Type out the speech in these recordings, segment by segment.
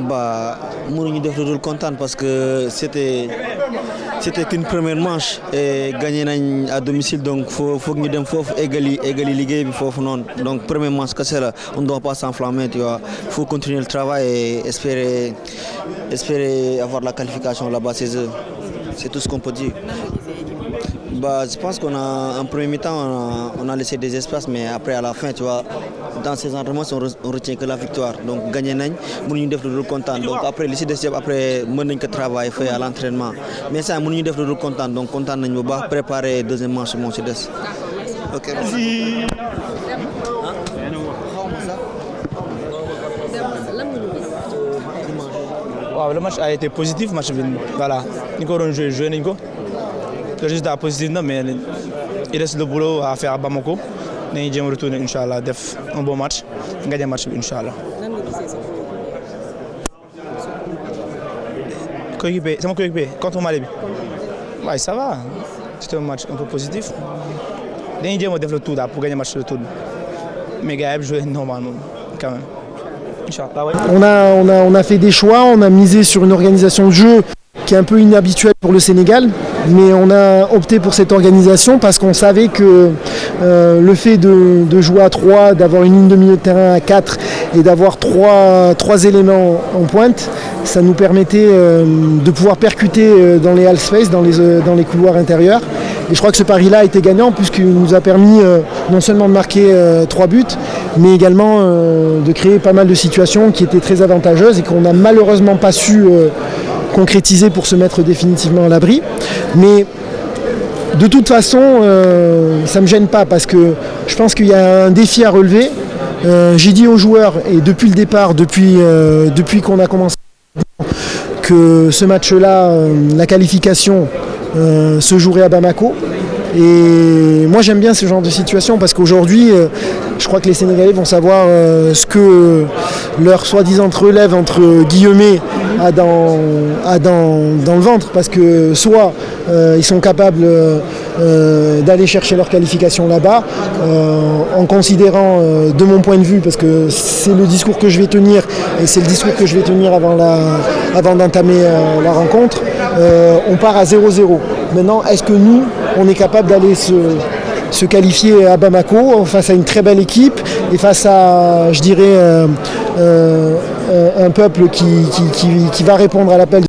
Bah, mënuñu def lu dul kontaan parce que c'était qu'une première manche et gagné nañ à domicile donc foog ñu dem foofu égali liggéey bi foofu noonu donc première manche kese la on ne doit pas s'enflammer tu vois faut continuer le travail et espérer avoir la qualification là-bas c'est tout ce qu'on peut dire. Bah, je pense qu'on a en premier mi-temps on a laissé des espaces mais après à la fin tu vois dans ces entraînements on retient que la victoire donc gagné nañ mënuñu def lu dul kontaan donc après li ci des yëpp après mën nañ ko travail fait à l'entraînement mais ça mënuñu def lu dul kontaan donc kontaan nañ bu baax préparer deuxième manche moo ci des. Ok. waaw le match a été positif match bi voilà ñu ko doon joué nañ ko. Le résultat positif na mais il reste le boulot à faire à Bamako nañu jéem a retourner incha allah def un bon match gagner match bi incha allah. sama coéquipier contre Mali bi waaye ça va c'est un match un peu positif dañuy jéem a def le tout daal pour gagner match le tout mais gars yi joué normalement quand même incha allah. On a fait des choix, on a misé sur une organisation de jeu qui est un peu inhabituelle pour le Sénégal. Mais on a opté pour cette organisation parce qu'on savait que le fait de jouer à 3, d'avoir une ligne de milieu de terrain à 4 et d'avoir trois éléments en pointe, ça nous permettait de pouvoir percuter dans les half space, dans les couloirs intérieurs. Et je crois que ce pari-là a été gagnant puisqu'il nous a permis non seulement de marquer 3 buts, mais également de créer pas mal de situations qui étaient très avantageuses et qu'on n'a malheureusement pas su concrétiser pour se mettre définitivement à l'abri. Mais de toute façon, ça ne me gêne pas parce que je pense qu'il y a un défi à relever. J'ai dit aux joueurs, et depuis le départ, depuis qu'on a commencé, que ce match-là, la qualification se jouerait à Bamako. Et moi j'aime bien ce genre de situation parce qu'aujourd'hui je crois que les Sénégalais vont savoir ce que leur soi-disant relève entre guillemets a dans le ventre parce que soit ils sont capables d'aller chercher leur qualification là-bas en considérant de mon point de vue parce que c'est le discours que je vais tenir et c'est le discours que je vais tenir avant d'entamer la rencontre, on part à 0-0. Maintenant est-ce que nous on est capable d'aller se qualifier à Bamako face à une très belle équipe et face à, je dirais, un peuple qui va répondre à l'appel.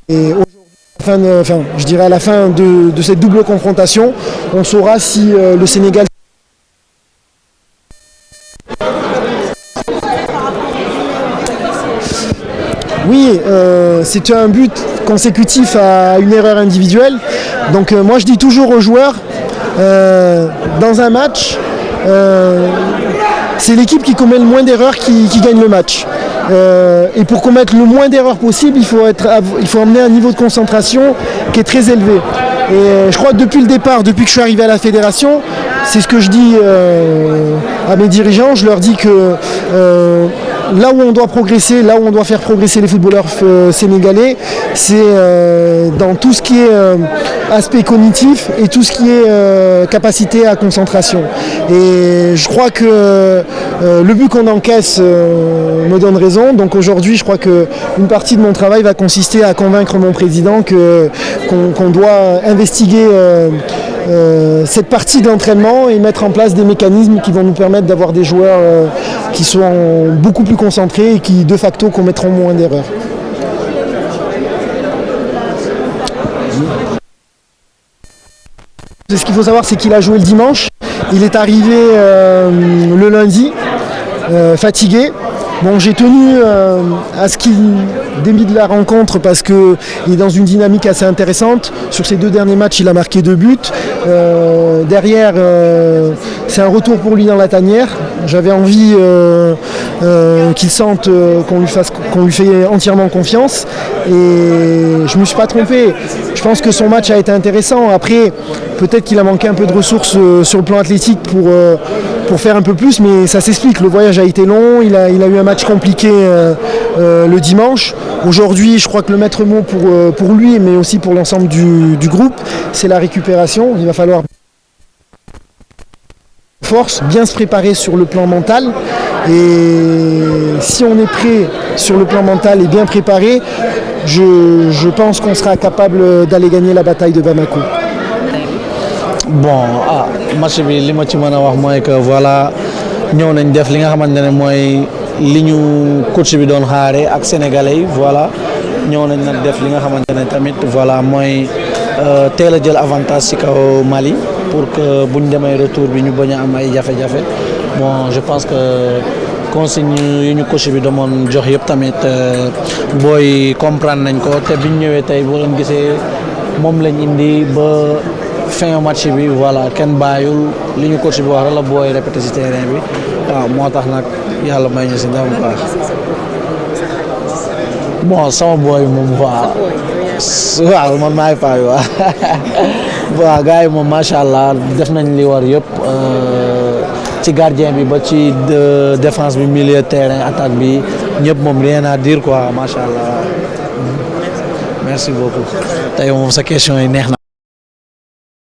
Et aujourd'hui, à la fin de cette double confrontation, on saura si le Sénégal. Oui, c'est un but consécutif à une erreur individuelle. Donc moi je dis toujours aux joueurs, dans un match, c'est l'équipe qui commet le moins d'erreurs qui gagne le match. Et pour commettre le moins d'erreurs possible, il faut emmener un niveau de concentration qui est très élevé. Et je crois que depuis le départ, depuis que je suis arrivé à la fédération, c'est ce que je dis à mes dirigeants, je leur dis que là où on doit progresser, là où on doit faire progresser les footballeurs sénégalais, c'est dans tout ce qui est aspect cognitif et tout ce qui est capacité à concentration. Et je crois que le but qu'on encaisse me donne raison. Donc aujourd'hui, je crois qu'une partie de mon travail va consister à convaincre mon président qu'on doit investiguer cette partie de l'entraînement et mettre en place des mécanismes qui vont nous permettre d'avoir des joueurs qui sont beaucoup plus concentrés et qui de facto commettront moins d'erreurs. Ce qu'il faut savoir, c'est qu'il a joué le dimanche. Il est arrivé le lundi, fatigué. Bon, j'ai tenu à ce qu'il débute la rencontre parce qu'il est dans une dynamique assez intéressante. Sur ses 2 derniers matchs, il a marqué 2 buts. Derrière, c'est un retour pour lui dans la tanière. J'avais envie qu'il sente qu'on lui fait entièrement confiance. Et je ne me suis pas trompé. Je pense que son match a été intéressant. Après, peut-être qu'il a manqué un peu de ressources sur le plan athlétique pour faire un peu plus, mais ça s'explique. Le voyage a été long, il a eu un match compliqué le dimanche. Aujourd'hui, je crois que le maître mot pour lui, mais aussi pour l'ensemble du groupe, c'est la récupération. Il va falloir bien se préparer sur le plan mental Et si on est prêt sur le plan mental et bien préparé, je pense qu'on sera capable d'aller gagner la bataille de Bamako. Bon, match bi li ma ci mën a wax mooy que voilà ñëw nañ def li nga xamante ne mooy li ñu coach bi doon xaare ak sénégalais yi voilà ñëw nañ nag def li nga xamante ne tamit voilà mooy teel a jël avantage ci kaw Mali pour que buñ demee retour bi ñu bañ a am ay jafe-jafe bon je pense que consigne yi ñu coach bi demoon jox yëpp tamit booy comprendre nañ ko te biñ ñëwee tey boo leen gisee moom lañ indi ba fin match bi voilà kenn bàyyul li ñu coach bi wax rek la booy répété ci terrain bi waaw moo tax nag yàlla may ñu ci ndam bu baax bon sama booy moom waaw man maay paa bi waaw waaw gars yi moom macha allah def nañ li war yëpp ci gardien bi ba ci défense bi milieu terrain attaque bi ñëpp moom rien à dire quoi macha allah merci beaucoup tey moom sa question yi neex na.